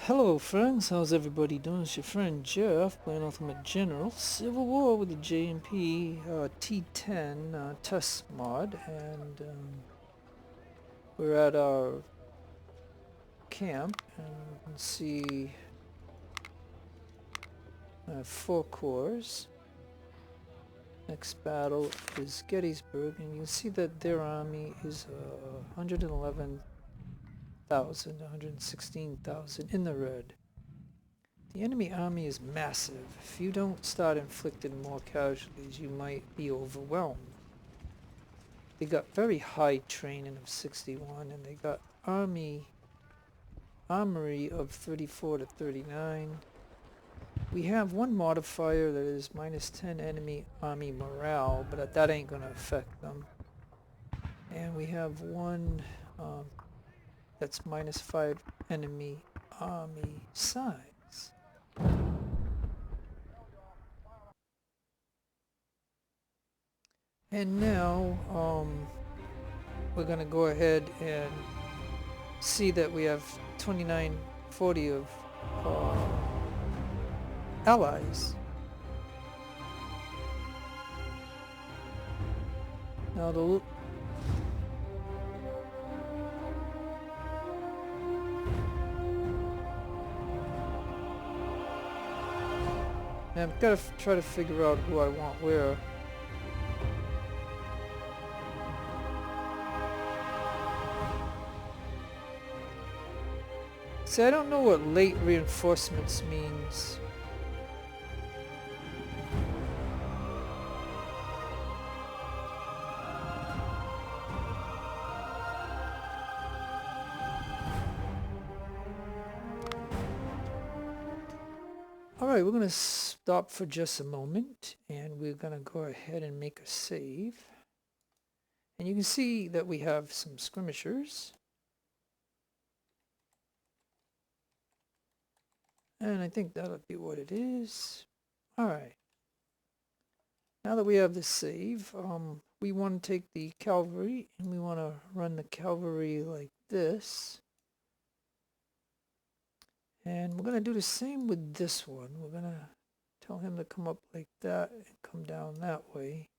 Hello friends, how's everybody doing? It's your friend Jeff playing Ultimate General Civil War with the JMP T10 test mod, and we're at our camp, and you can see I have 4 corps. Next battle is Gettysburg, and you can see that their army is 111,000, 116,000 in the red. The enemy army is massive. If you don't start inflicting more casualties, you might be overwhelmed. They got very high training of 61, and they got armory of 34 to 39. We have one modifier that is minus 10 enemy army morale, but that ain't gonna affect them. And we have one that's minus 5 enemy army size. And now we're gonna go ahead and see that we have 2940 of allies. Now I've got to try to figure out who I want where. See, I don't know what late reinforcements means. Alright, we're going to stop for just a moment, and we're going to go ahead and make a save. And you can see that we have some skirmishers. And I think that'll be what it is. Alright. Now that we have the save, we want to take the cavalry, and we want to run the cavalry like this. And we're going to do the same with this one. We're going to tell him to come up like that and come down that way.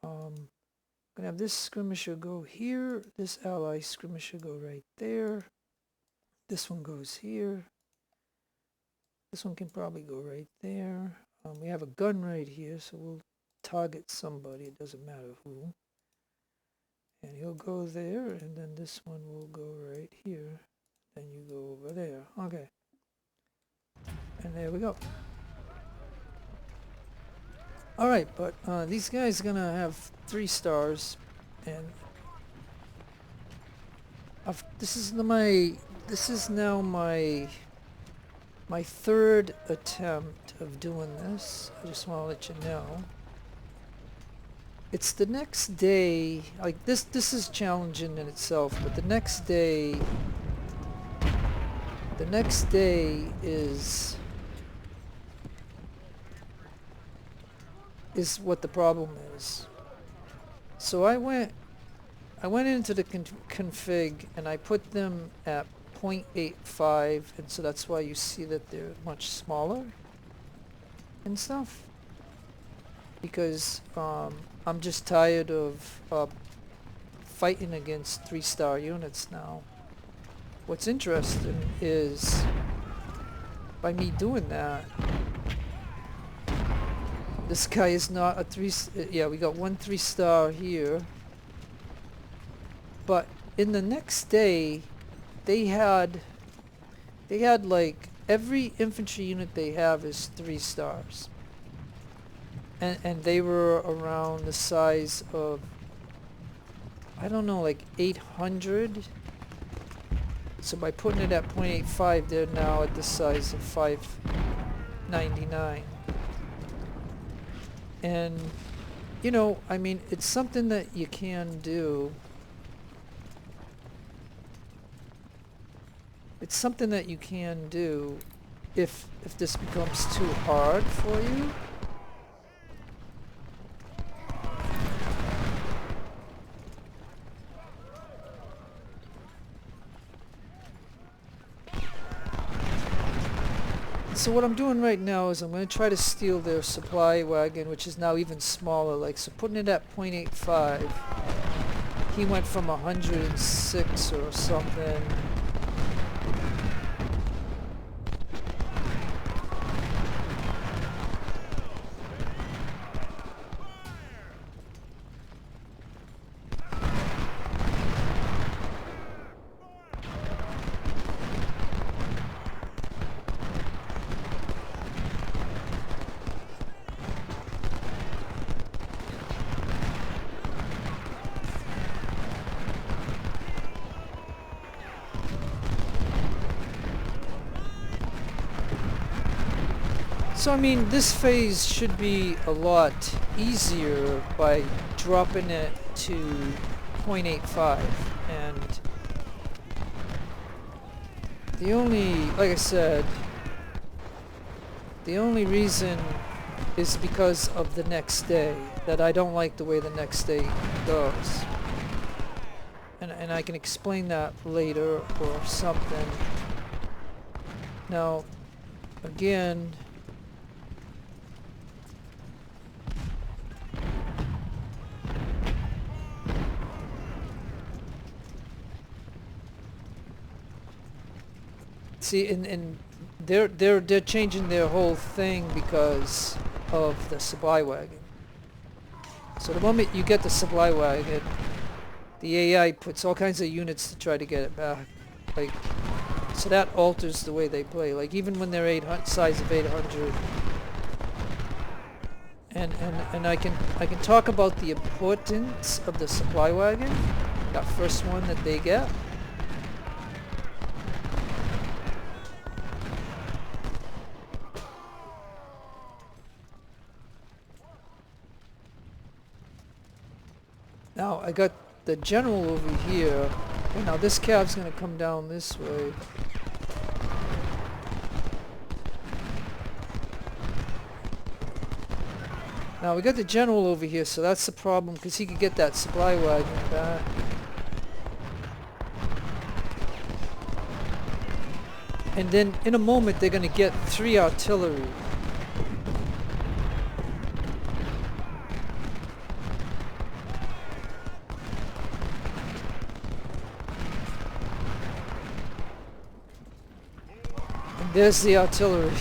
Going to have this skirmisher go here. This ally skirmisher go right there. This one goes here. This one can probably go right there. We have a gun right here, so we'll target somebody. It doesn't matter who. And he'll go there, and then this one will go right here. Then you go over there. Okay. And there we go. Alright, but these guys are gonna have 3 stars, and this is now my 3rd attempt of doing this. I just want to let you know. It's the next day. Like this is challenging in itself, but the next day is what the problem is. So I went into the config, and I put them at 0.85, and so that's why you see that they're much smaller and stuff, because I'm just tired of fighting against 3-star units now. What's interesting is, by me doing that, this guy is not a 3. Yeah, we got 1 3-star here, but in the next day they had like every infantry unit they have is 3 stars, and they were around the size of, I don't know, like 800. So by putting it at 0.85, they're now at the size of 599. And, you know, I mean, it's something that you can do. It's something that you can do if this becomes too hard for you. So what I'm doing right now is I'm going to try to steal their supply wagon, which is now even smaller. Like, so putting it at .85, he went from 106 or something. So I mean, this phase should be a lot easier by dropping it to .85, and the only, like I said, the only reason is because of the next day, that I don't like the way the next day goes. And I can explain that later or something. Now, again, see, and they're changing their whole thing because of the supply wagon. So the moment you get the supply wagon, the AI puts all kinds of units to try to get it back. Like, so that alters the way they play. Like, even when they're 800, size of 800. And I can talk about the importance of the supply wagon, that first one that they get. Now I got the general over here, and now this cab's gonna come down this way. Now we got the general over here, so that's the problem, because he could get that supply wagon back. And then in a moment they're gonna get 3 artillery. And there's the artillery.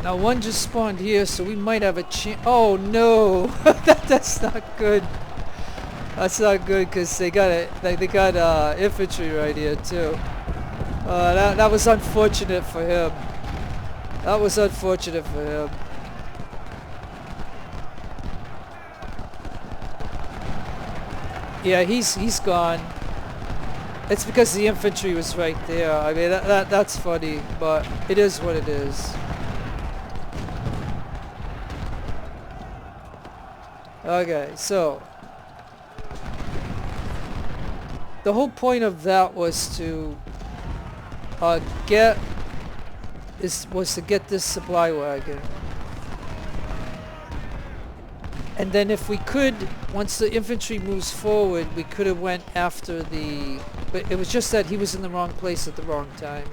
Now one just spawned here, so we might have a chance. Oh no, that's not good. That's not good, because they got infantry right here too. That was unfortunate for him. That was unfortunate for him. Yeah, he's gone. It's because the infantry was right there. I mean, that's funny, but it is what it is. Okay, so the whole point of that was to get this supply wagon, and then if we could, once the infantry moves forward, we could have went after the. But it was just that he was in the wrong place at the wrong time.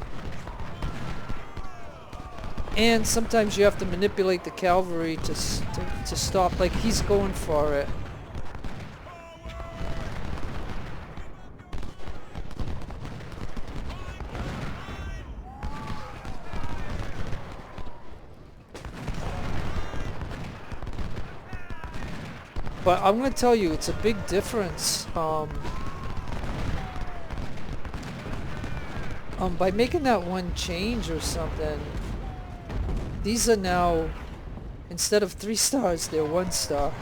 And sometimes you have to manipulate the cavalry to stop. Like, he's going for it. But I'm going to tell you, it's a big difference. By making that one change or something. These are now, instead of 3 stars, they're 1 star.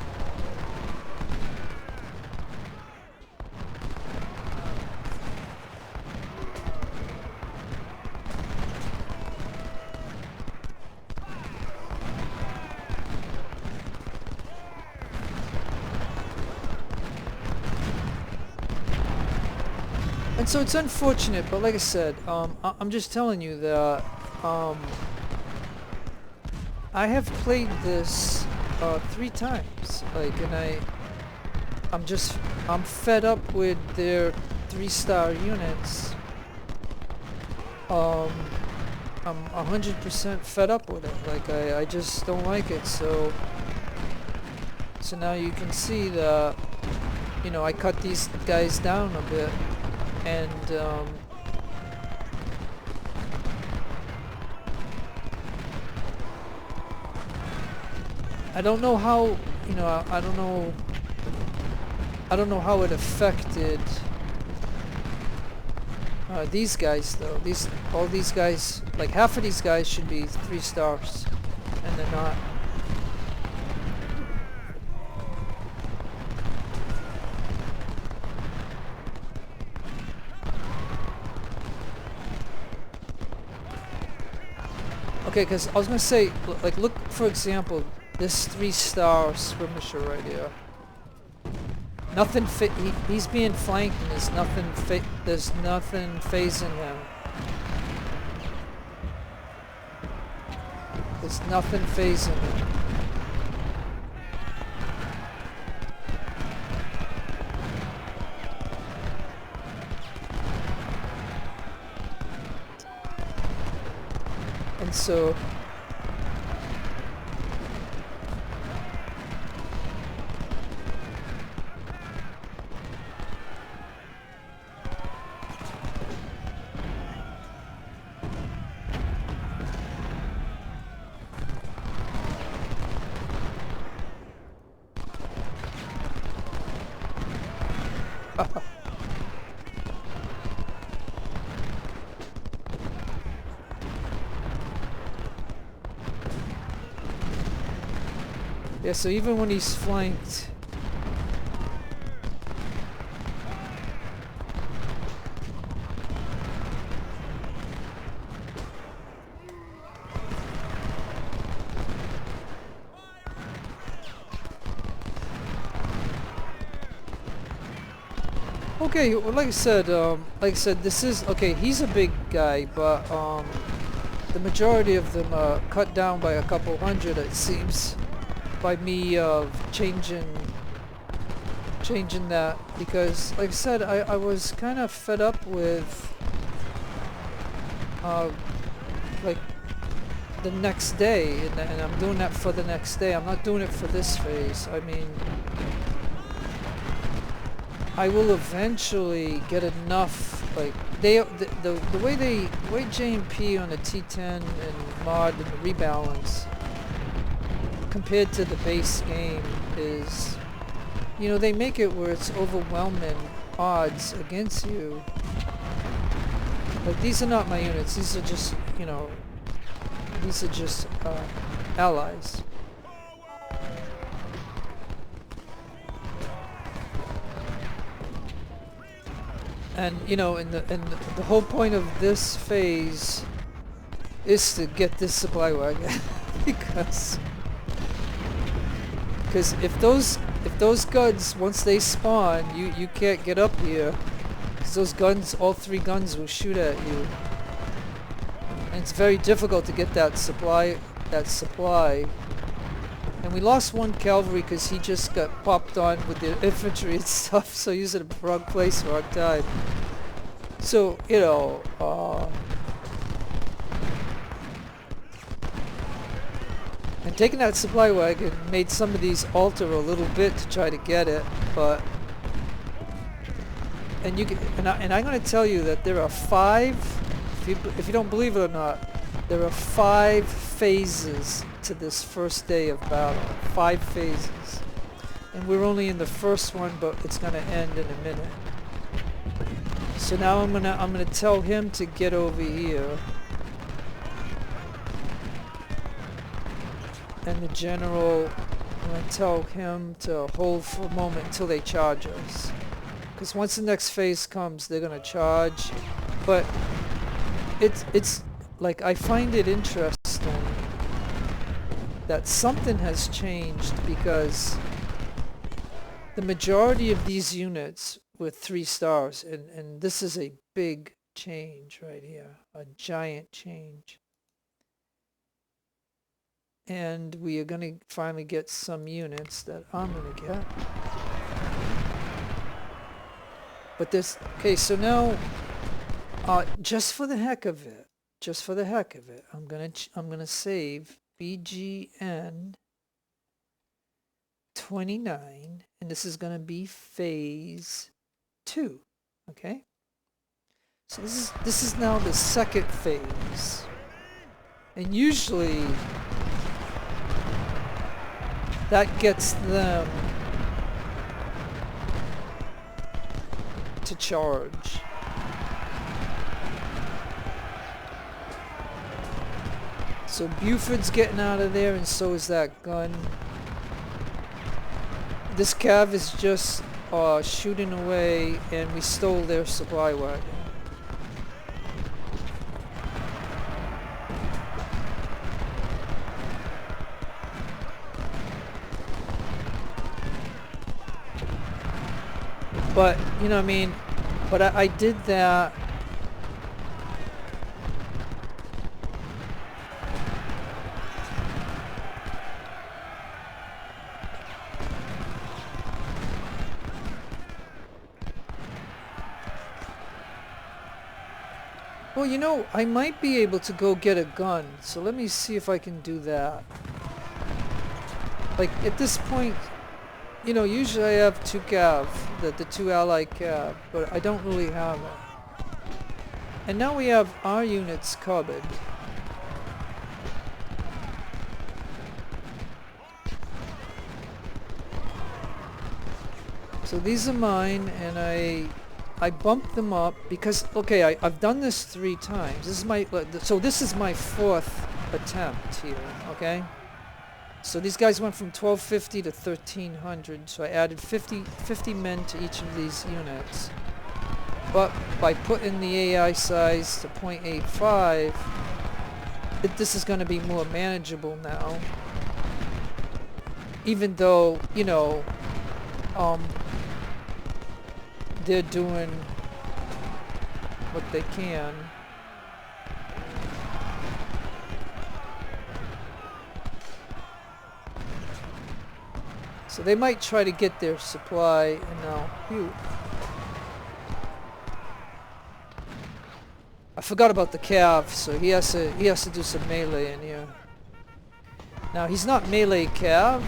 And so it's unfortunate, but like I said, I'm just telling you that, I have played this 3 times, like, and I'm fed up with their 3-star units. I'm 100% fed up with it. Like, I just don't like it. So now you can see that, you know, I cut these guys down a bit, and I don't know how, you know, I don't know how it affected these guys though. All these guys, like half of these guys should be 3 stars, and they're not. Okay, because I was gonna say, like, look for example, this 3-star skirmisher right here. Nothing he's being flanked, and there's nothing phasing him. There's nothing phasing him. And so yeah, so even when he's flanked, okay, well, like I said, this is okay. He's a big guy, but the majority of them are cut down by a couple hundred, it seems, by me changing that, because, like I said, I was kind of fed up with like the next day, and I'm doing that for the next day. I'm not doing it for this phase. I mean, I will eventually get enough, like, the way J&P on the T10 and mod and the rebalance compared to the base game is, you know, they make it where it's overwhelming odds against you. Like, these are not my units, these are just, you know, these are just allies. And, you know, and the whole point of this phase is to get this supply wagon because if those guns, once they spawn, you can't get up here, because those guns, all 3 guns will shoot at you, and it's very difficult to get that supply. And we lost 1 cavalry because he just got popped on with the infantry and stuff, so he was in the wrong place, wrong time. So, you know, and taking that supply wagon made some of these alter a little bit to try to get it, but and you can, and I'm going to tell you that there are 5. If you don't believe it or not, there are 5 phases to this first day of battle. 5 phases, and we're only in the first one, but it's going to end in a minute. So now I'm gonna tell him to get over here, and the general, I'm gonna tell him to hold for a moment until they charge us, because once the next phase comes, they're gonna charge. But it's like, I find it interesting that something has changed, because the majority of these units with 3 stars, and this is a big change right here, a giant change. and we are going to finally get some units that I'm going to get. But this, okay, so now, just for the heck of it, I'm gonna save BGN 29, and this is gonna be phase 2. Okay, so this is now the second phase, and usually that gets them to charge. So Buford's getting out of there, and so is that gun. This cav is just shooting away, and we stole their supply wagon. But, you know what I mean? But I did that. Well, you know, I might be able to go get a gun. So let me see if I can do that. Like, at this point, you know, usually I have 2 cav, the 2 ally cav, but I don't really have it. And now we have our units covered. So these are mine, and I bumped them up because, okay, I've done this 3 times. This is my, so this is my 4th attempt here, okay? So these guys went from 1250 to 1300, so I added 50 men to each of these units. But by putting the AI size to 0.85, this is going to be more manageable now. Even though, you know, they're doing what they can. So they might try to get their supply, and now, phew. I forgot about the cav, so he has to do some melee in here. Now he's not melee cav.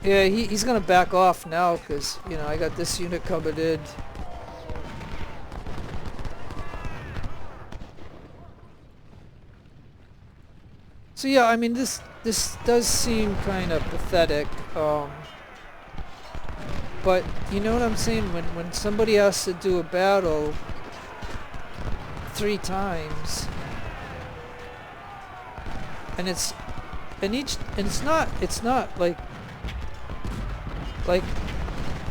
Yeah, he's gonna back off now because, you know, I got this unit covered in. So yeah, I mean this does seem kind of pathetic, but you know what I'm saying? When somebody has to do a battle 3 times, and it's not like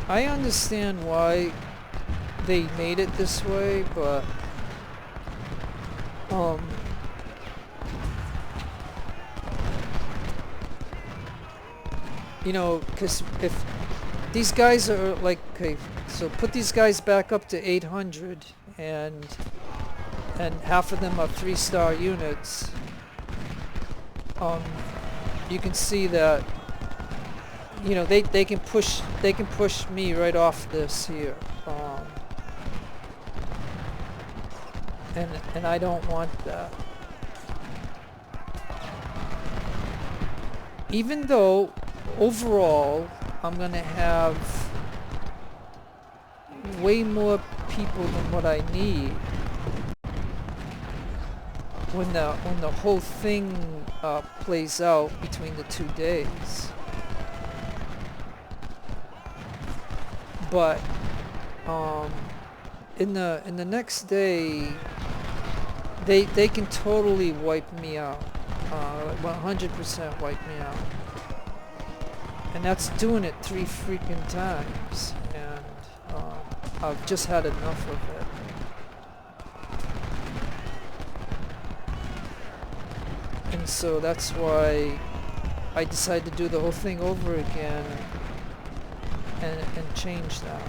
I understand why they made it this way, but you know, because if these guys are like, okay, so put these guys back up to 800, and half of them are 3-star units, you can see that, you know, they can push me right off this here, and I don't want that. Even though overall I'm gonna have way more people than what I need when the whole thing plays out between the 2 days. But in the next day, they can totally wipe me out, 100% wipe me out, and that's doing it 3 freaking times, and I've just had enough of it. And so that's why I decided to do the whole thing over again. and change that.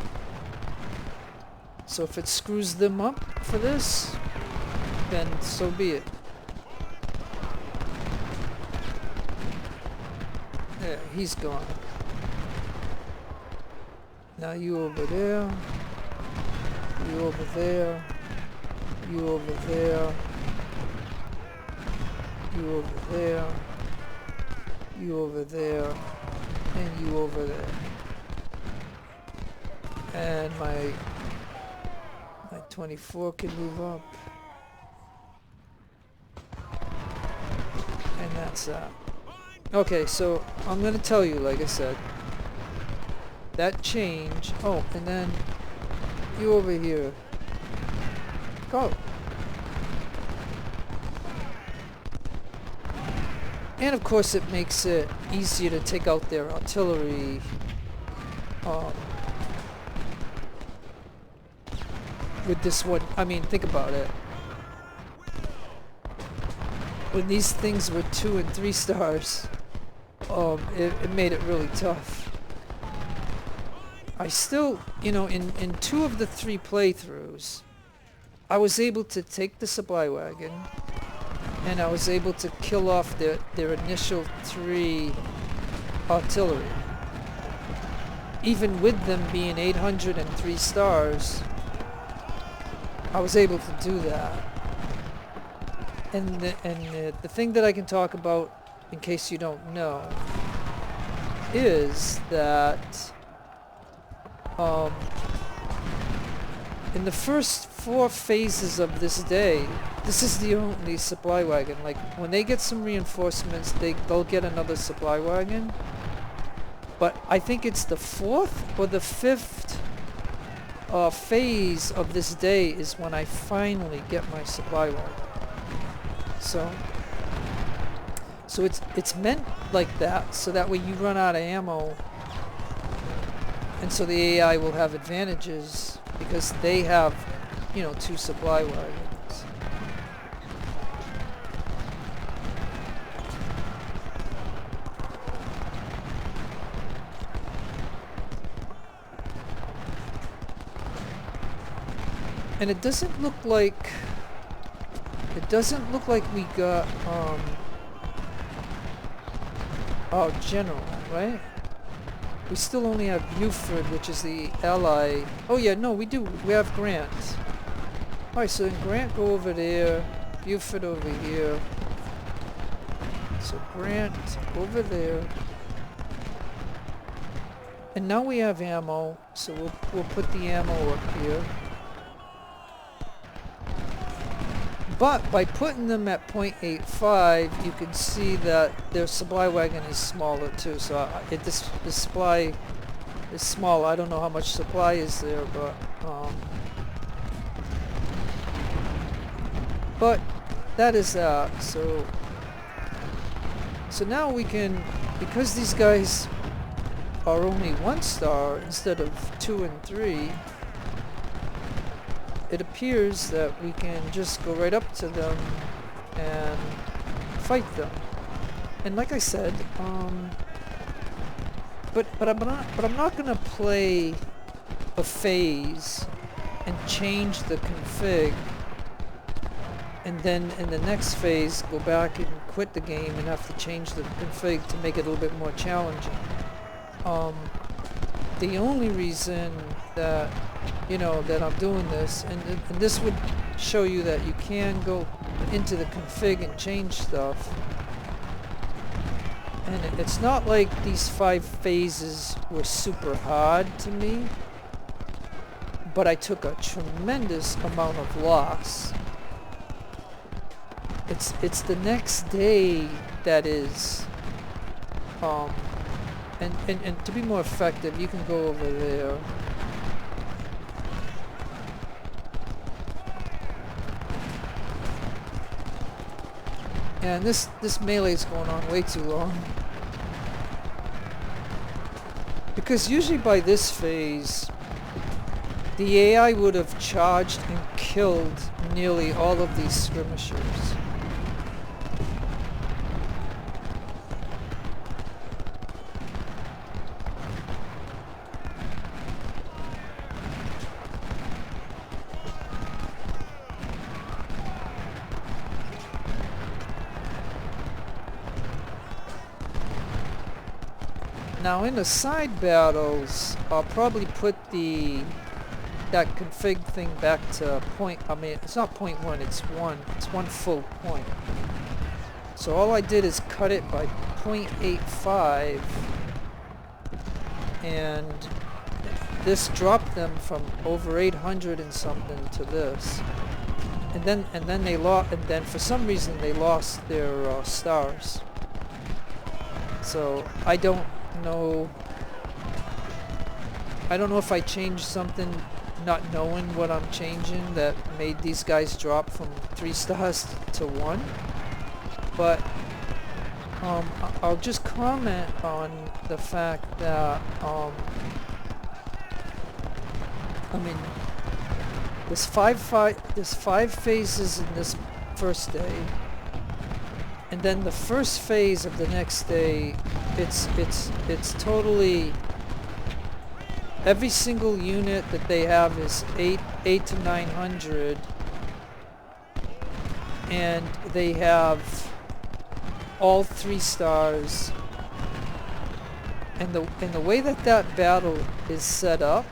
So if it screws them up for this, then so be it. There, he's gone. Now you over there, you over there, you over there, you over there, you over there, and you over there. And my 24 can move up. And that's that. Okay, so I'm gonna tell you, like I said, that change. Oh, and then you over here. Go. And of course it makes it easier to take out their artillery. With this one, I mean, think about it. When these things were 2 and 3 stars, it made it really tough. I still, you know, in 2 of the 3 playthroughs, I was able to take the supply wagon, and I was able to kill off their initial 3 artillery. Even with them being 803 stars, I was able to do that. And the thing that I can talk about, in case you don't know, is that in the first 4 phases of this day, this is the only supply wagon. Like, when they get some reinforcements, they'll get another supply wagon. But I think it's the 4th or the 5th phase of this day is when I finally get my supply wagon. So it's meant like that, so that way you run out of ammo, and so the AI will have advantages because they have, you know, 2 supply wagons. And it doesn't look like we got our general, right? We still only have Buford, which is the ally. Oh yeah, no, we do. We have Grant. Alright, so then Grant go over there, Buford over here. So Grant over there. And now we have ammo, so we'll put the ammo up here. But by putting them at 0.85, you can see that their supply wagon is smaller too. So this supply is small. I don't know how much supply is there, but that is that. So now we can, because these guys are only 1 star instead of 2 and 3. It appears that we can just go right up to them and fight them. And like I said, but I'm not gonna play a phase and change the config, and then in the next phase go back and quit the game and have to change the config to make it a little bit more challenging. The only reason that, you know, that I'm doing this, and this would show you that you can go into the config and change stuff. And it's not like these 5 phases were super hard to me, but I took a tremendous amount of loss. It's the next day that is, and to be more effective, you can go over there. And this melee is going on way too long. Because usually by this phase, the AI would have charged and killed nearly all of these skirmishers. Now in the side battles, I'll probably put that config thing back to point. I mean, it's not 0.1. It's one full point. So all I did is cut it by 0.85, and this dropped them from over 800 and something to this. And then they lost. And then for some reason they lost their stars. So I don't know. I don't know if I changed something, not knowing what I'm changing, that made these guys drop from 3 stars to 1. But I'll just comment on the fact that I mean, there's five phases in this first day, and then the first phase of the next day, it's totally, every single unit that they have is 8 to 900, and they have all 3 stars. And the way that battle is set up,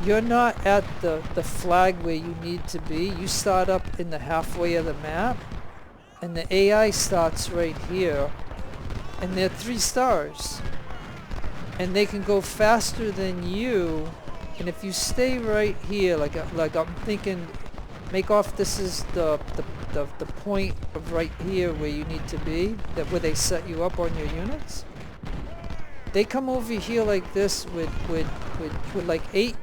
you're not at the flag where you need to be. You start up in the halfway of the map, and the AI starts right here, and they're 3 stars, and they can go faster than you. And if you stay right here, like I'm thinking, make off this is the point of right here where you need to be, that where they set you up on your units. They come over here like this with like 8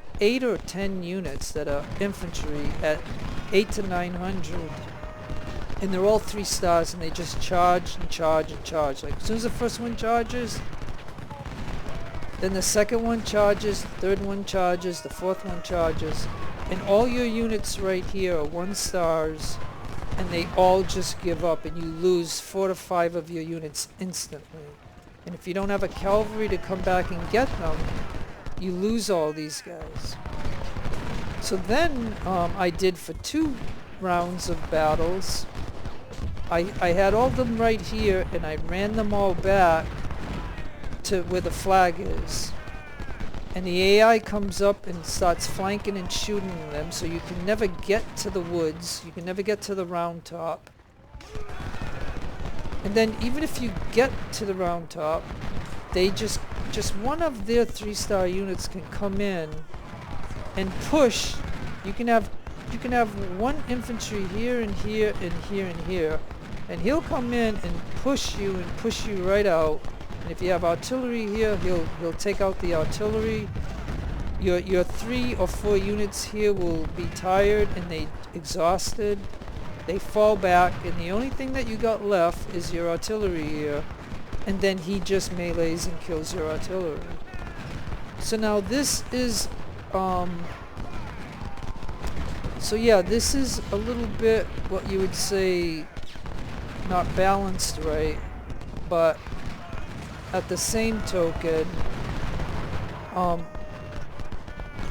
or 10 units that are infantry at 8 to 900, and they're all 3 stars, and they just charge and charge and charge. Like as soon as the first one charges, then the second one charges, the third one charges, the fourth one charges, and all your units right here are 1 stars, and they all just give up, and you lose 4 to 5 of your units instantly. And if you don't have a cavalry to come back and get them, you lose all these guys. So then I did for 2 rounds of battles, I had all of them right here, and I ran them all back to where the flag is. And the AI comes up and starts flanking and shooting them, so you can never get to the woods, you can never get to the round top. And then even if you get to the round top, they just one of their 3-star units can come in and push. You can have 1 infantry here and here and here and here, and he'll come in and push you right out. And if you have artillery here, he'll take out the artillery. Your 3 or 4 units here will be tired and they exhausted. They fall back, and the only thing that you got left is your artillery here, and then he just melees and kills your artillery. So now this is so yeah, this is a little bit what you would say not balanced right, but at the same token,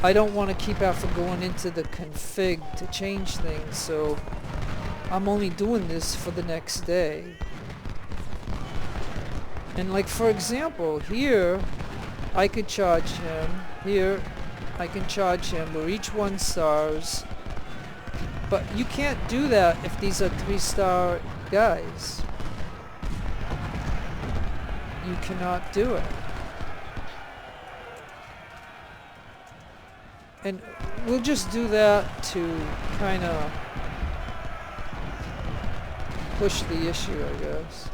I don't want to keep after going into the config to change things, so I'm only doing this for the next day. And like for example, here I could charge him, here I can charge him, we're each 1 stars, but you can't do that if these are 3-star guys. You cannot do it. And we'll just do that to kind of push the issue, I guess.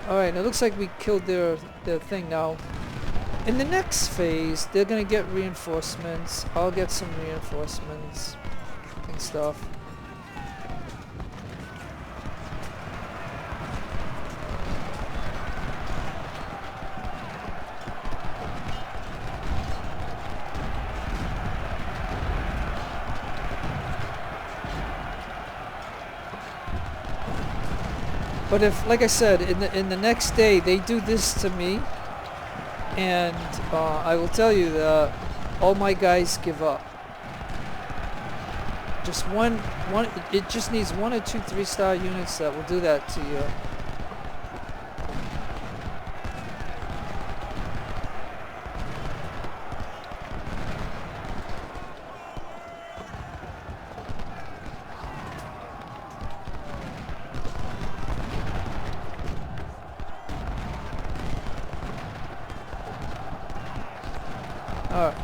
Alright, it looks like we killed their thing now. In the next phase, they're gonna get reinforcements. I'll get some reinforcements and stuff. But if, like I said, in the next day they do this to me, And I will tell you that all my guys give up. Just one, it just needs 1 or 2 3-star units that will do that to you. Alright.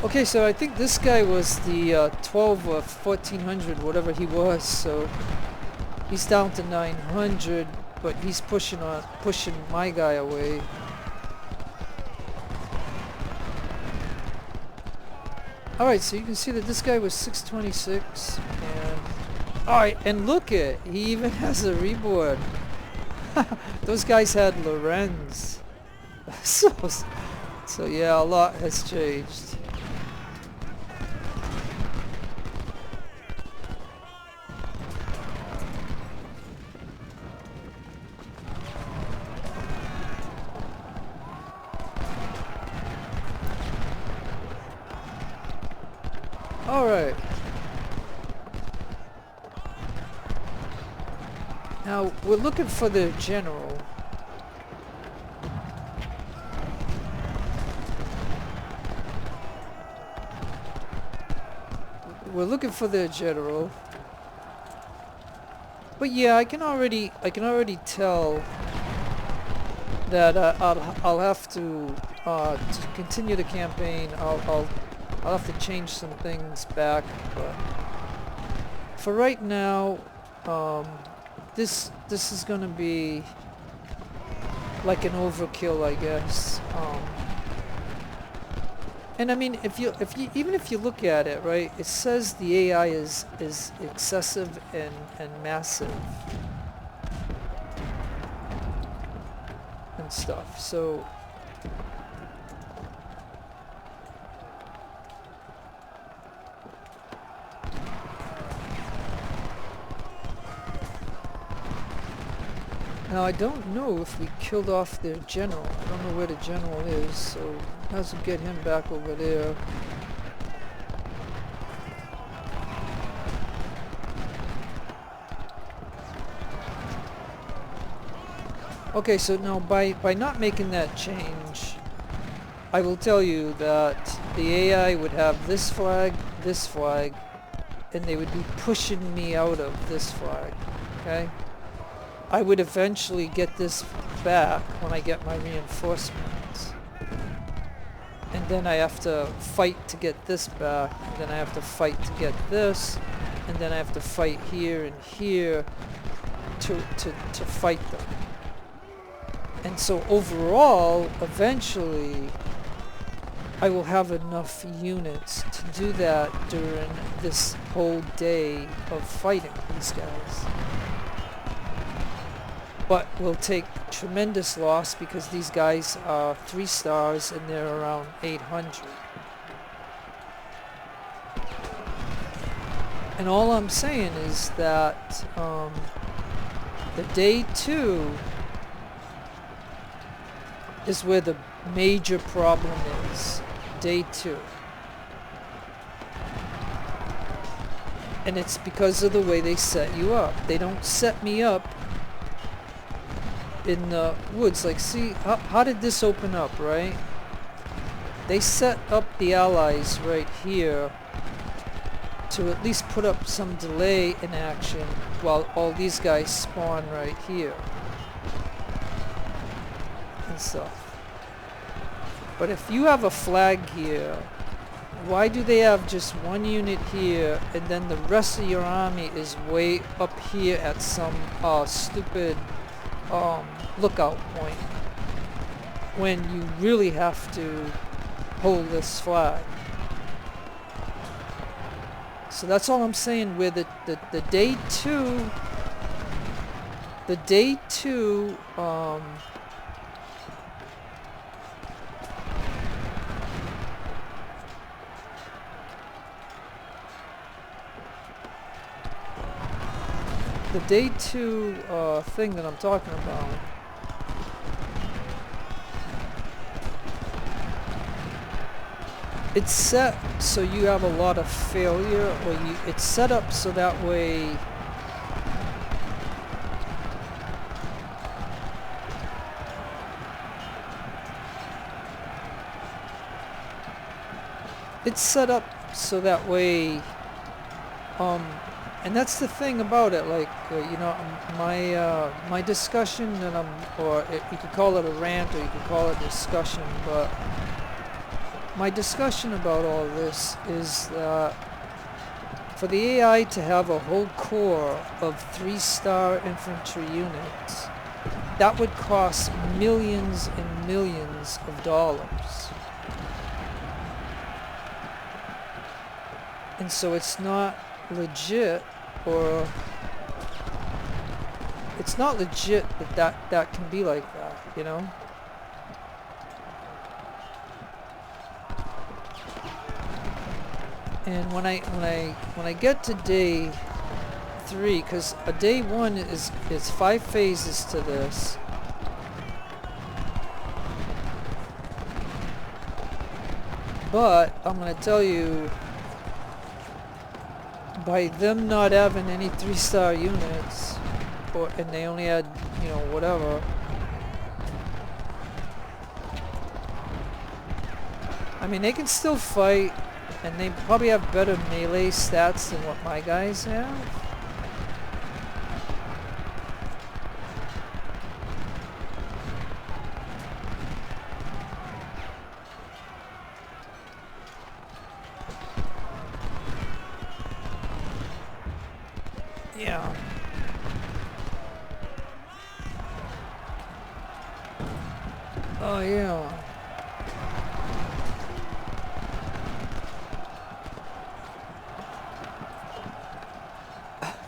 Okay, so I think this guy was the 12 or 1400, whatever he was, so he's down to 900, but he's pushing my guy away. Alright, so you can see that this guy was 626, and... Alright, and look it! He even has a reboard! Those guys had Lorenz. So yeah, a lot has changed. Alright. Now, we're looking for the general. We're looking for the general. But yeah, I can already tell that I'll have to continue the campaign. I'll have to change some things back, but for right now, this is gonna be like an overkill, I guess. And I mean, even if you look at it, right, it says the AI is excessive and massive and stuff. So. Now I don't know if we killed off their general. I don't know where the general is, so let's get him back over there. Okay, so now by not making that change, I will tell you that the AI would have this flag, and they would be pushing me out of this flag, okay? I would eventually get this back when I get my reinforcements. And then I have to fight to get this back, and then I have to fight to get this, and then I have to fight here and here to fight them. And so overall, eventually, I will have enough units to do that during this whole day of fighting these guys. But we'll take tremendous loss because these guys are 3 stars and they're around 800. And all I'm saying is that the day 2 is where the major problem is. Day 2. And it's because of the way they set you up. They don't set me up in the woods. Like, see, how did this open up, right? They set up the allies right here to at least put up some delay in action while all these guys spawn right here and stuff. But if you have a flag here, why do they have just 1 unit here and then the rest of your army is way up here at some stupid lookout point when you really have to hold this flag? So that's all I'm saying. Where the day 2 the day 2 thing that I'm talking about, it's set so you have a lot of failure, or it's set up so that way and that's the thing about it, like, you know, my discussion that you could call it a rant or you could call it a discussion, but my discussion about all this is that for the AI to have a whole corps of 3-star infantry units, that would cost millions and millions of dollars. And so it's not legit, or it's not legit that can be like that, you know? And when I get to day 3, because a day 1 is 5 phases to this. But I'm gonna tell you, by them not having any 3-star units, and they only had, you know, whatever. I mean, they can still fight, and they probably have better melee stats than what my guys have. Yeah. Oh yeah.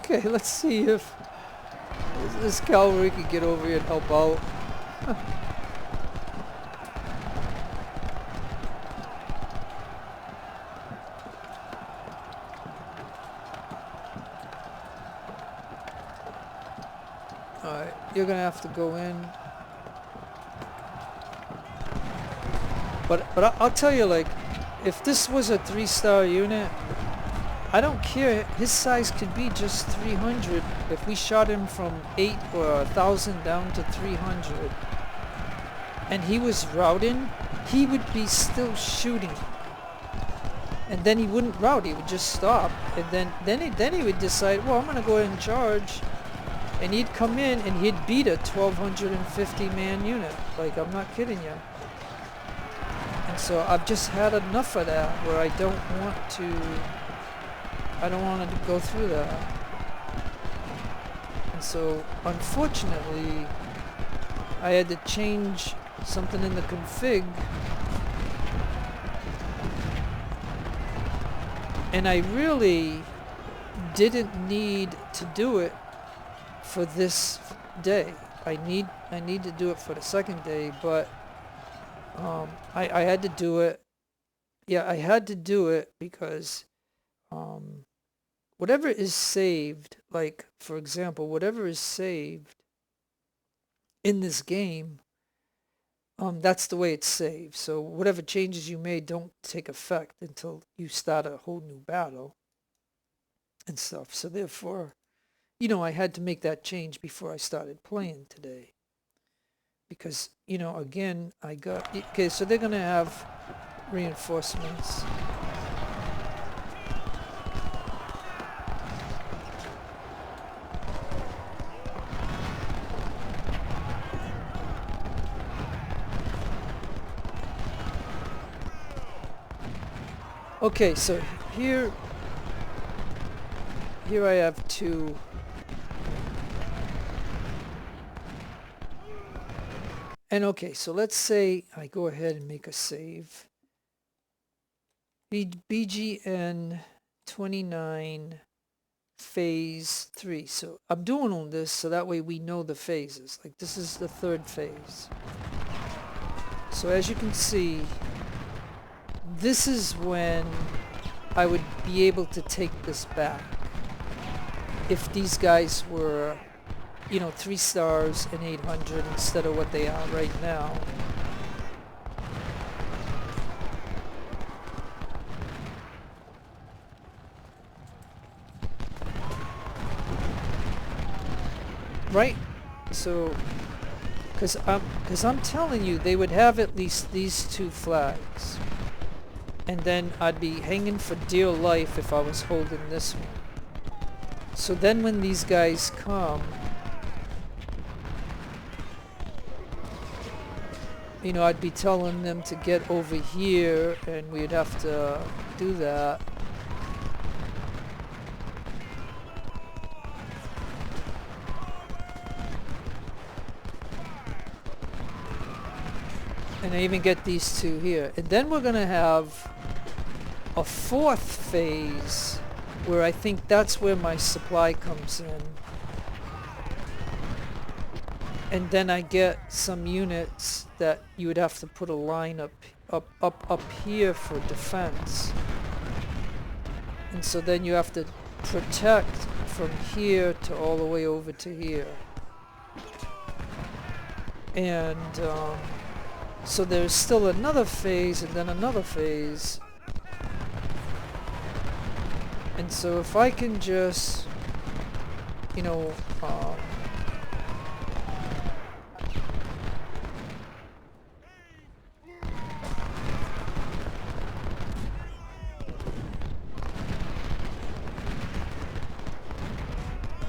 Okay, let's see if this cavalry can get over here and help out. Alright, you're gonna have to go in. But I'll tell you, like, if this was a 3-star unit, I don't care. His size could be just 300. If we shot him from 8 or 1,000 down to 300, and he was routing, he would be still shooting. And then he wouldn't rout. He would just stop. And then he would decide, well, I'm gonna go ahead and charge. And he'd come in and he'd beat a 1,250 man unit. Like, I'm not kidding you. And so I've just had enough of that, where I don't want to go through that. And so, unfortunately, I had to change something in the config. And I really didn't need to do it for this day. I need to do it for the second day, but I had to do it. Yeah, I had to do it because whatever is saved, like, for example, whatever is saved in this game, that's the way it's saved. So whatever changes you made don't take effect until you start a whole new battle and stuff. So therefore, you know, I had to make that change before I started playing today. Because, you know, again, okay, so they're going to have reinforcements. Okay, so here I have two. And okay, so let's say I go ahead and make a save. BGN 29 phase 3. So I'm doing all this so that way we know the phases. Like, this is the third phase. So as you can see, this is when I would be able to take this back. if these guys were, you know, 3 stars and 800 instead of what they are right now. Right? So, because I'm telling you, they would have at least these 2 flags. And then I'd be hanging for dear life if I was holding this one. So then when these guys come, you know, I'd be telling them to get over here, and we'd have to do that. And I even get these 2 here. And then we're going to have a 4th phase where I think that's where my supply comes in. And then I get some units that you would have to put a line up here for defense. And so then you have to protect from here to all the way over to here. And so there's still another phase and then another phase. And so if I can just, you know,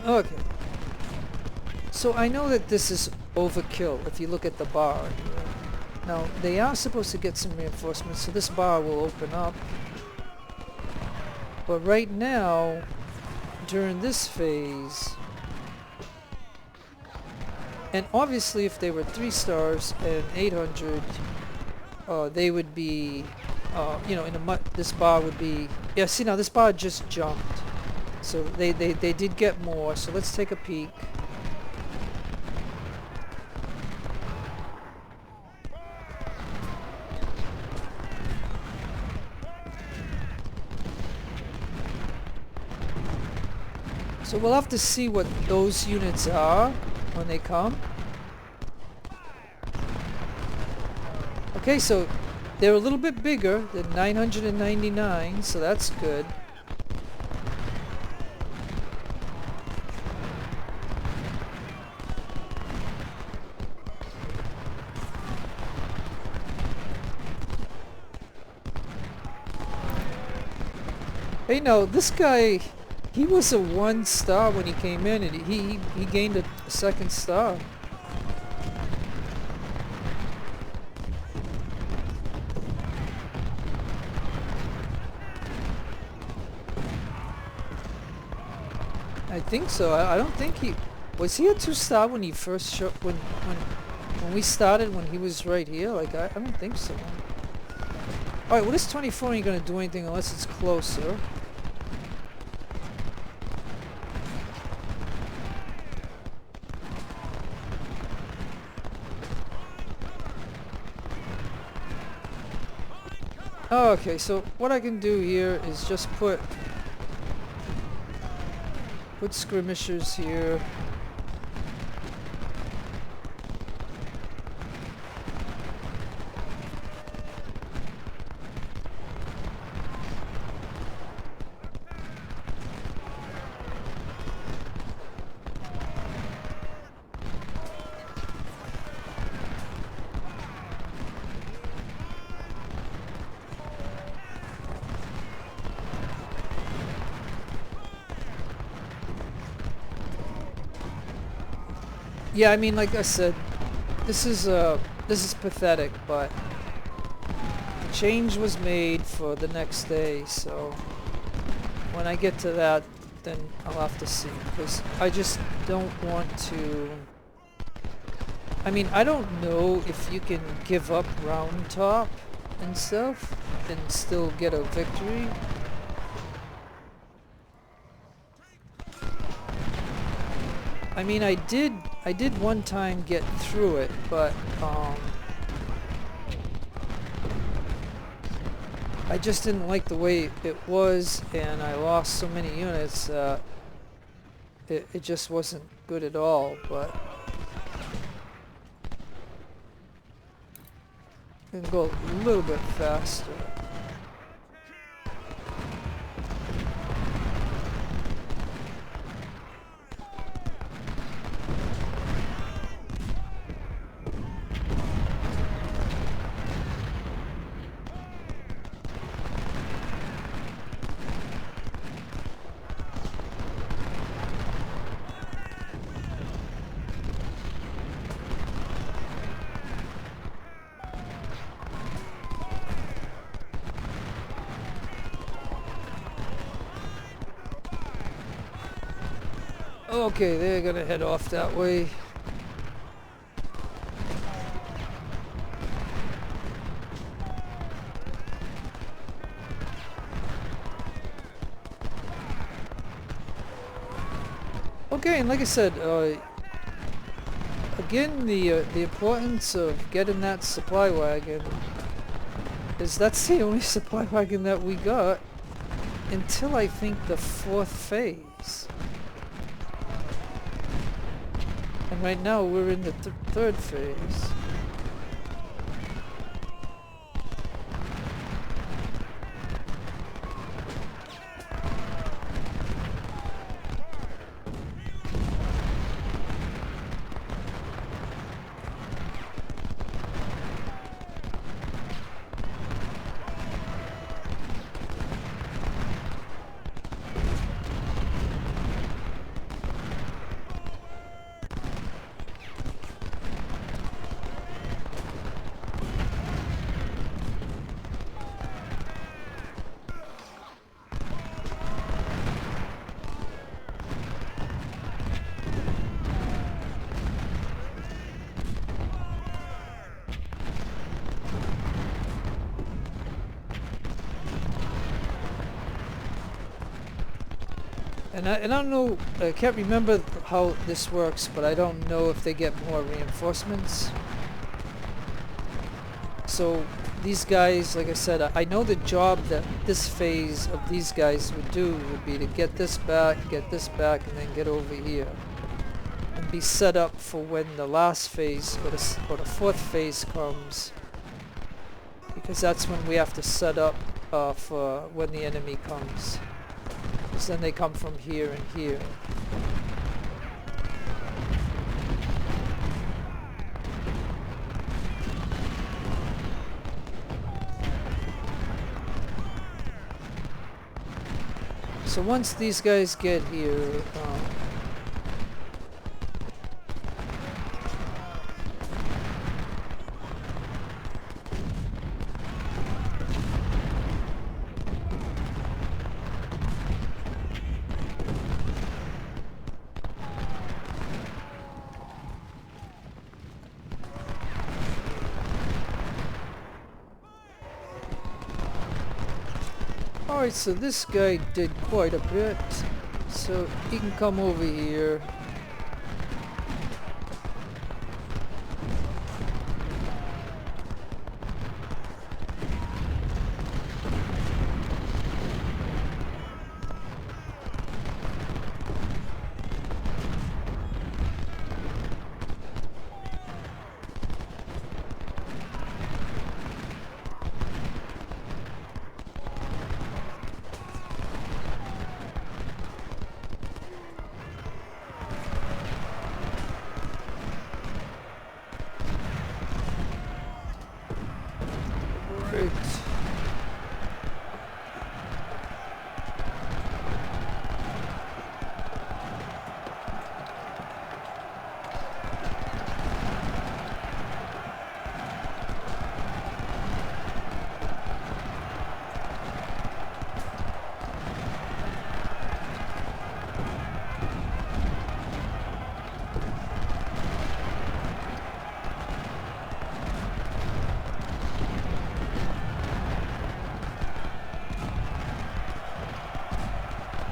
okay. So I know that this is overkill if you look at the bar here. Now, they are supposed to get some reinforcements, so this bar will open up. But right now, during this phase, and obviously if they were 3 stars and 800, they would be, you know, this bar would be, yeah, see now this bar just jumped. So they did get more, so let's take a peek. So we'll have to see what those units are when they come. Okay, so they're a little bit bigger than 999, so that's good. Hey, no, this guy, he was a 1 star when he came in, and he gained a 2nd star. I think so. I don't think he was he a 2 star when he first showed when we started, when he was right here. Like I don't think so. All right, well this 24 ain't gonna do anything unless it's closer. Okay, so what I can do here is just put skirmishers here. Yeah, I mean, like I said, this is pathetic, but the change was made for the next day, so when I get to that, then I'll have to see, because I just don't want to... I mean, I don't know if you can give up round top and stuff and still get a victory. I mean, I did one time get through it, but I just didn't like the way it was, and I lost so many units. it just wasn't good at all, but we can go a little bit faster. Okay, they're gonna head off that way. Okay, and like I said, again, the importance of getting that supply wagon is that's the only supply wagon that we got until I think the 4th phase. And right now we're in the 3rd phase. And I don't know, I can't remember how this works, but I don't know if they get more reinforcements. So these guys, like I said, I know the job that this phase of these guys would do would be to get this back, and then get over here. And be set up for when the last phase, or the 4th phase comes. Because that's when we have to set up for when the enemy comes. Because then they come from here and here. So once these guys get here, alright, so this guy did quite a bit, so he can come over here.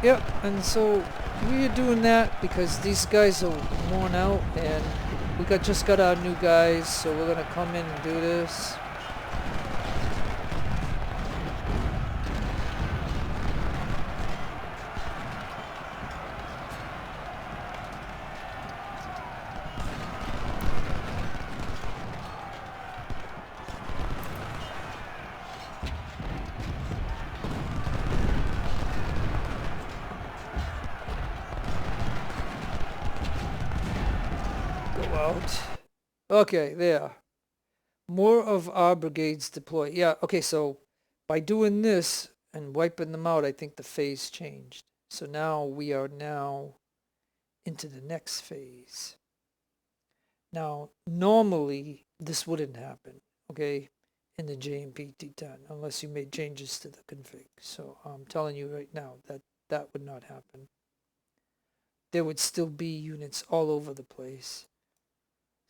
Yep, and so we're doing that because these guys are worn out and we just got our new guys, so we're gonna come in and do this. out. Okay, there. More of our brigades deploy. Yeah, okay, so by doing this and wiping them out, I think the phase changed. So now we are now into the next phase. Now, normally this wouldn't happen, okay, in the JMP-T10 unless you made changes to the config. So I'm telling you right now that that would not happen. There would still be units all over the place.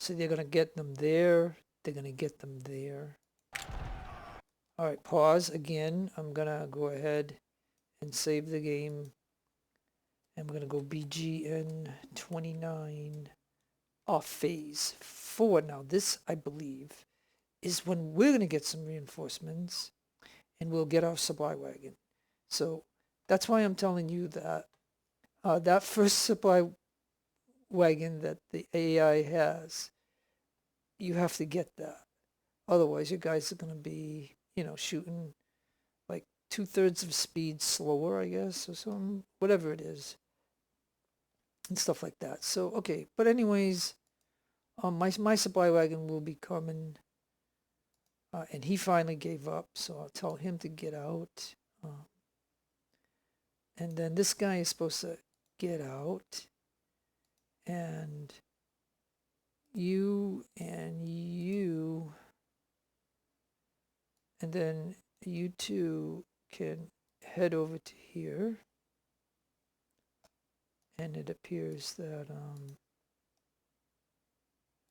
So they're going to get them there. They're going to get them there. All right, pause again. I'm going to go ahead and save the game. And we're going to go BGN 29 off phase 4. Now this, I believe, is when we're going to get some reinforcements and we'll get our supply wagon. So that's why I'm telling you that that first supply wagon that the AI has, you have to get that. Otherwise, you guys are going to be, you know, shooting like 2/3 of speed slower, I guess, or something, whatever it is, and stuff like that. So, okay, but anyways, my supply wagon will be coming, and he finally gave up, so I'll tell him to get out. And then this guy is supposed to get out, and you and you, and then you two can head over to here. And it appears that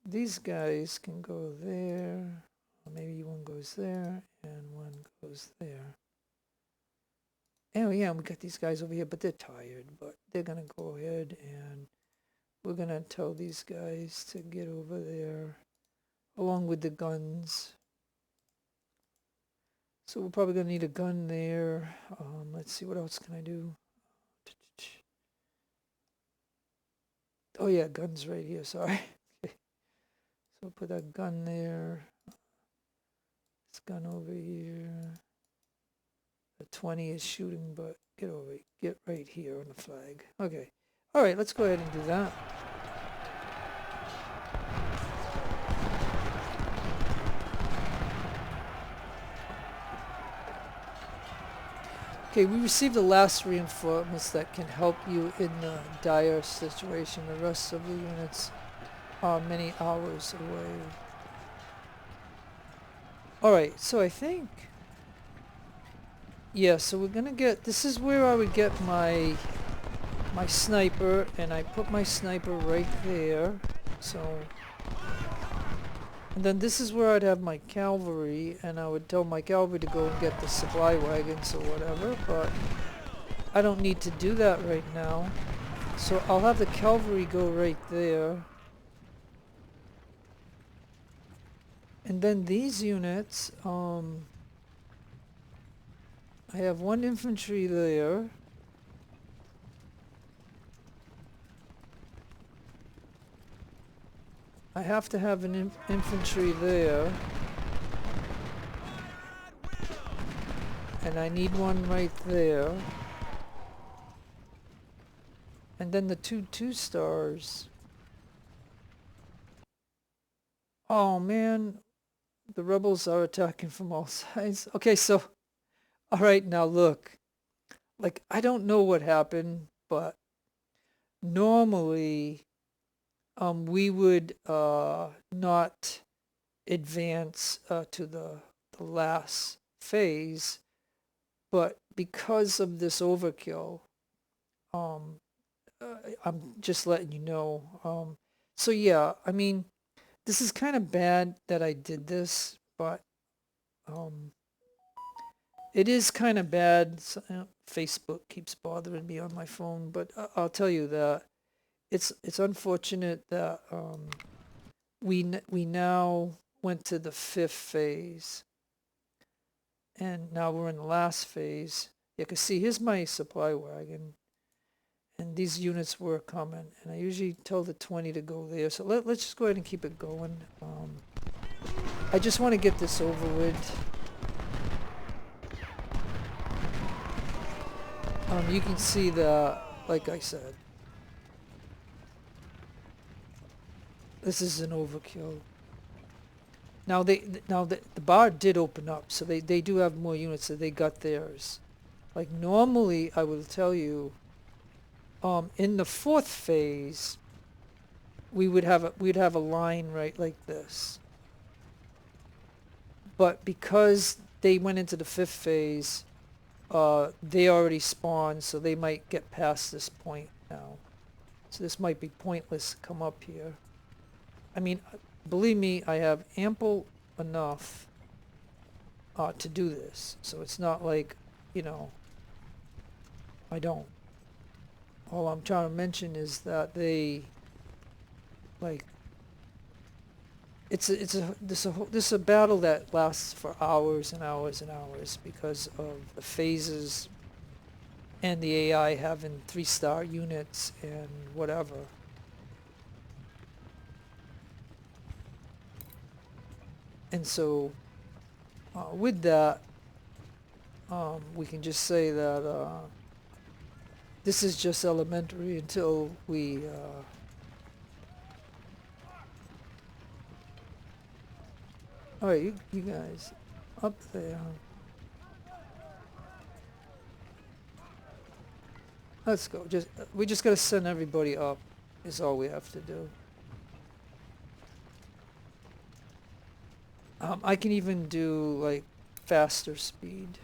these guys can go there, or maybe one goes there and one goes there. Oh yeah, we got these guys over here, but they're tired, but they're gonna go ahead and we're gonna tell these guys to get over there along with the guns. So we're probably gonna need a gun there. Let's see, what else can I do? Oh yeah, guns right here, sorry. Okay. So put that gun there. This gun over here. The 20 is shooting, but get right here on the flag. Okay. All right, let's go ahead and do that. Okay, we received the last reinforcements that can help you in the dire situation. The rest of the units are many hours away. All right, so I think, yeah, so we're gonna get, this is where I would get my sniper, and I put my sniper right there. So, and then this is where I'd have my cavalry, and I would tell my cavalry to go and get the supply wagons or whatever, but I don't need to do that right now. So I'll have the cavalry go right there. And then these units, I have one infantry there. I have to have an infantry there. And I need one right there. And then the two stars. Oh man, the rebels are attacking from all sides. Okay, so, all right, now look. Like, I don't know what happened, but normally we would not advance to the last phase, but because of this overkill, I'm just letting you know. So yeah, I mean, this is kind of bad that I did this, but it is kind of bad. So, Facebook keeps bothering me on my phone, but I'll tell you that it's unfortunate that we now went to the 5th phase, and now we're in the last phase. You can see here's my supply wagon, and these units were coming, and I usually tell the 20 to go there. So let's just go ahead and keep it going. I just want to get this over with. You can see that, like I said, This is an overkill. Now the bar did open up, so they do have more units, so they got theirs. Like normally, I will tell you, in the fourth phase, we'd have a line right like this. But because they went into the fifth phase, they already spawned, so they might get past this point now. So this might be pointless to come up here. I mean, believe me, I have ample enough to do this. So it's not like, you know, I don't. All I'm trying to mention is that they, like, this is a battle that lasts for hours and hours and hours because of the phases and the AI having 3-star units and whatever. And so with that, we can just say that this is just elementary until we alright, you guys up there. Let's go. We just gotta send everybody up is all we have to do. I can even do like faster speed.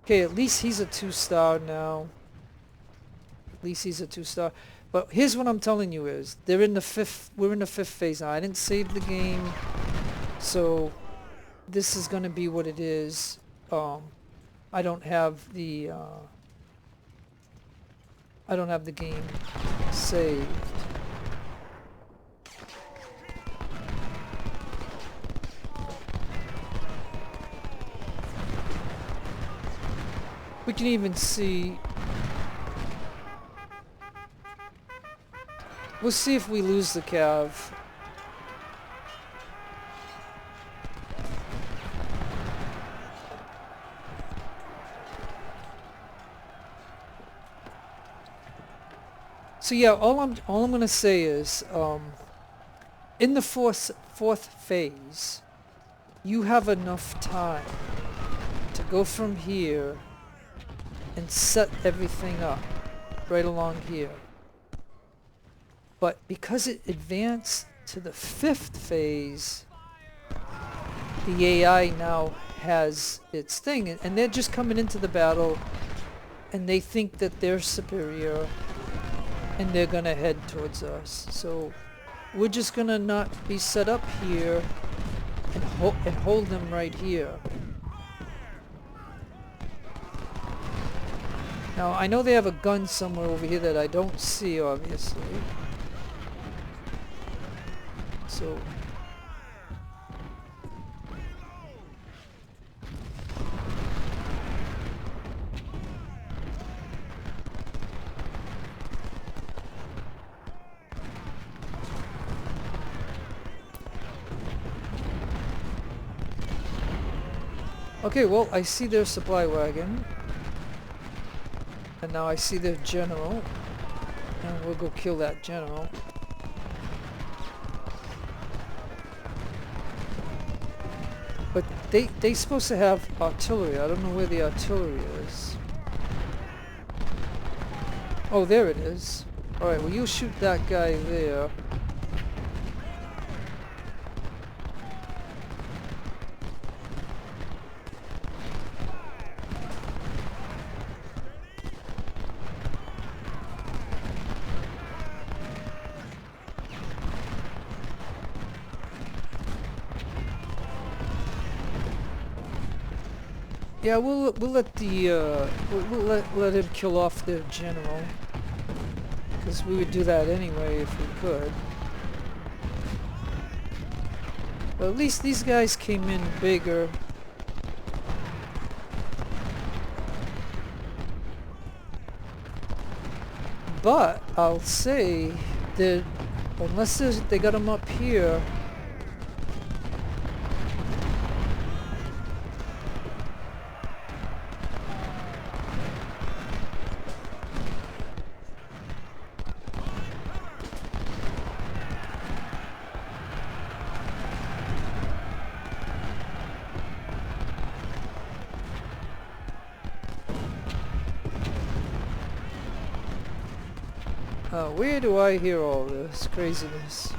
Okay, at least he's a 2-star now. At least he's a 2-star. But here's what I'm telling you is, we're in the fifth phase now. I didn't save the game, so this is gonna be what it is. I don't have the game saved. We can even see. We'll see if we lose the Cav. So yeah, all I'm gonna say is, in the fourth phase, you have enough time to go from here and set everything up right along here. But because it advanced to the fifth phase, the AI now has its thing, and they're just coming into the battle and they think that they're superior and they're gonna head towards us. So we're just gonna not be set up here and hold them right here. Now I know they have a gun somewhere over here that I don't see, obviously. So okay, well, I see their supply wagon. And now I see their general. And we'll go kill that general. But they supposed to have artillery. I don't know where the artillery is. Oh, there it is. Alright, well, you shoot that guy there. Yeah, we'll let the we'll let him kill off their general, because we would do that anyway if we could. But at least these guys came in bigger. But I'll say that unless they got them up here. Where do I hear all this craziness?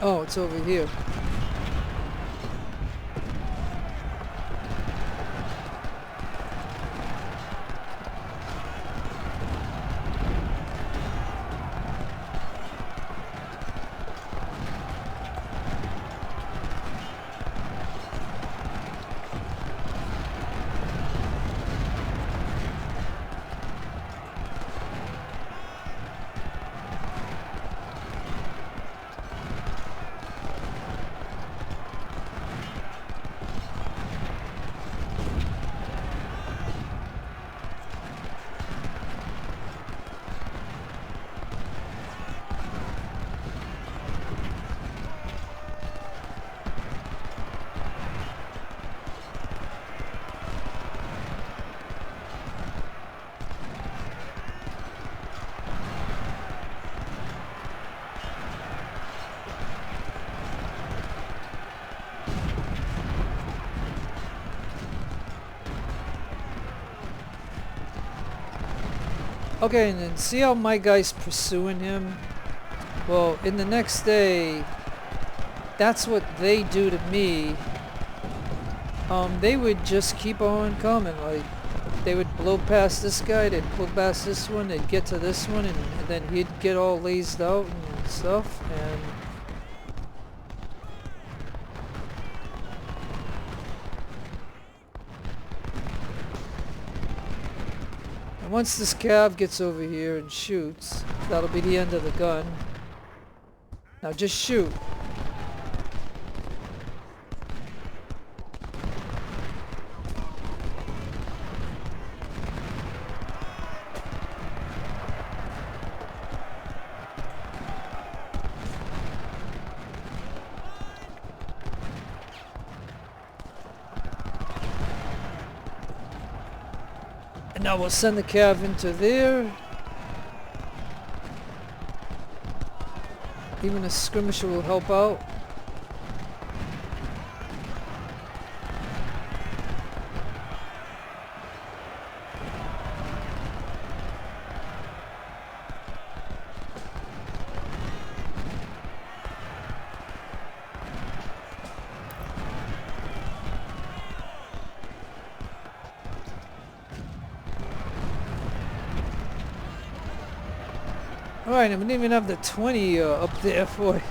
Oh, it's over here. Okay, and then see how my guy's pursuing him? Well, in the next day, that's what they do to me. They would just keep on coming. Like, they would blow past this guy, they'd pull past this one, they'd get to this one, and then he'd get all lazed out and stuff, and once this cav gets over here and shoots, that'll be the end of the gun. Now just shoot. And now we'll send the cav into there. Even a skirmisher will help out. Alright, and we didn't even have the 20 up there for it.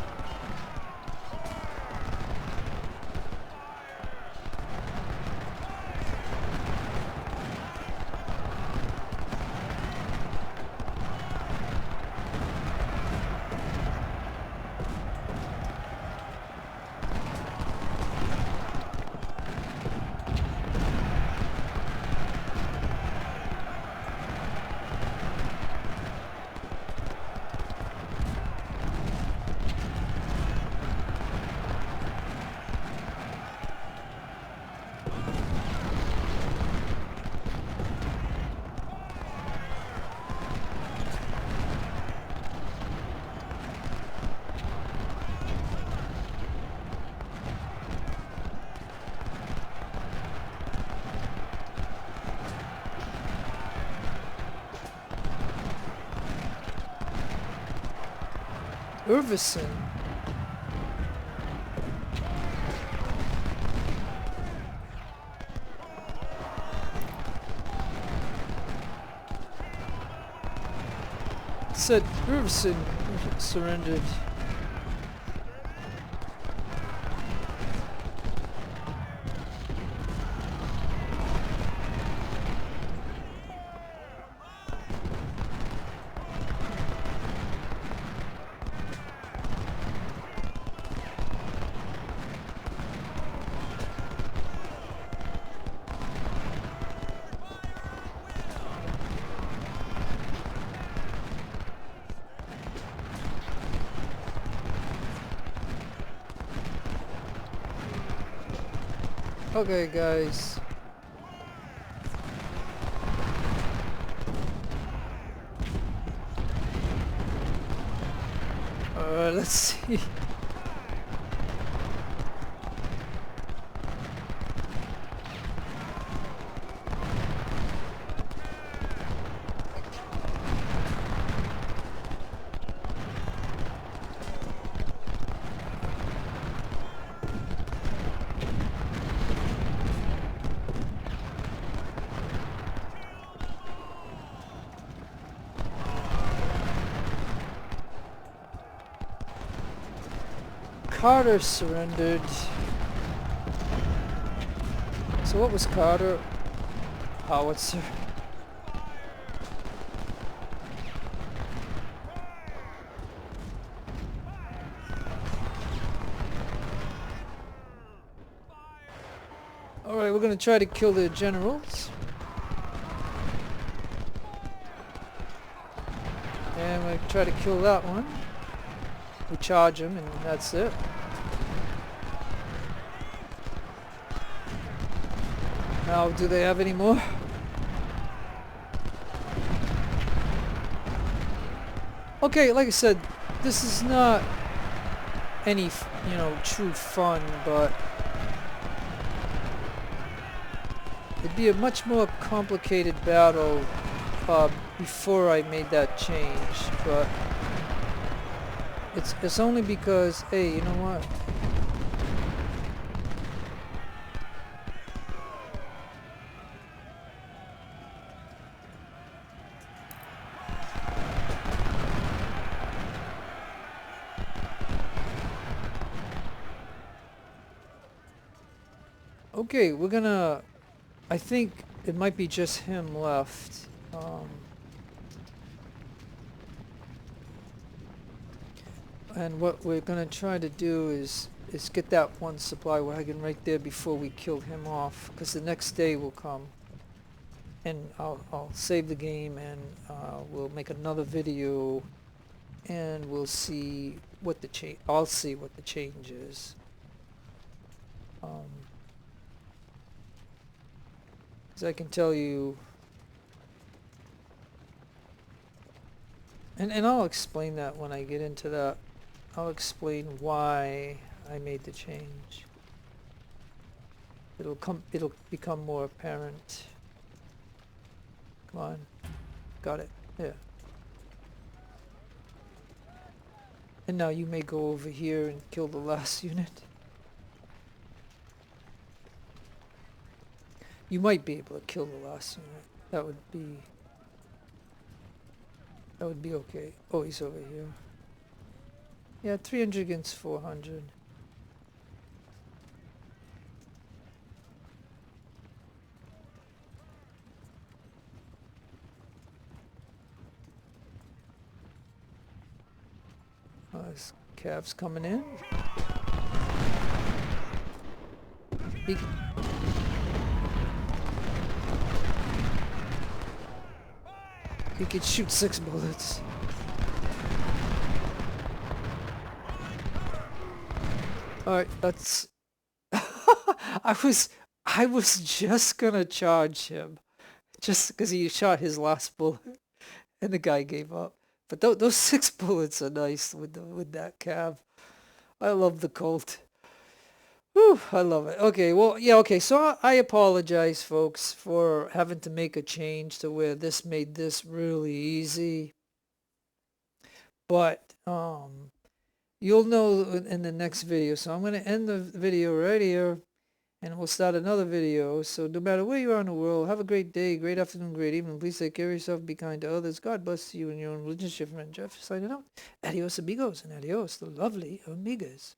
Irvison. It said Irvison surrendered. Okay, guys. Let's see. Carter surrendered. So what was Carter? Howitzer. Alright, we're gonna try to kill the generals. And we're gonna try to kill that one. We charge him and that's it. Now, do they have any more? Okay, like I said, this is not any, you know, true fun, but it'd be a much more complicated battle before I made that change, but it's only because, hey, you know what? Okay, we're gonna, I think it might be just him left. And what we're gonna try to do is get that one supply wagon right there before we kill him off, because the next day will come. And I'll save the game and we'll make another video and we'll see what the change, I'll see what the change is. Because I can tell you, and I'll explain that when I get into that. I'll explain why I made the change. It'll become more apparent. Come on. Got it. Yeah. And now you may go over here and kill the last unit. You might be able to kill the last unit. That would be okay. Oh, he's over here. Yeah, 300 against 400. This Cav's coming in. He could shoot 6 bullets. Alright, that's... I was just gonna charge him. Just because he shot his last bullet. And the guy gave up. But those 6 bullets are nice with that Cav. I love the Colt. Whew, I love it. Okay, well, yeah, okay, so I apologize, folks, for having to make a change to where this made this really easy. But, you'll know in the next video. So I'm going to end the video right here, and we'll start another video. So no matter where you are in the world, have a great day, great afternoon, great evening. Please take care of yourself, be kind to others. God bless you and your own relationship. Friend Jeff signing out. Adios, amigos, and adios, the lovely amigas.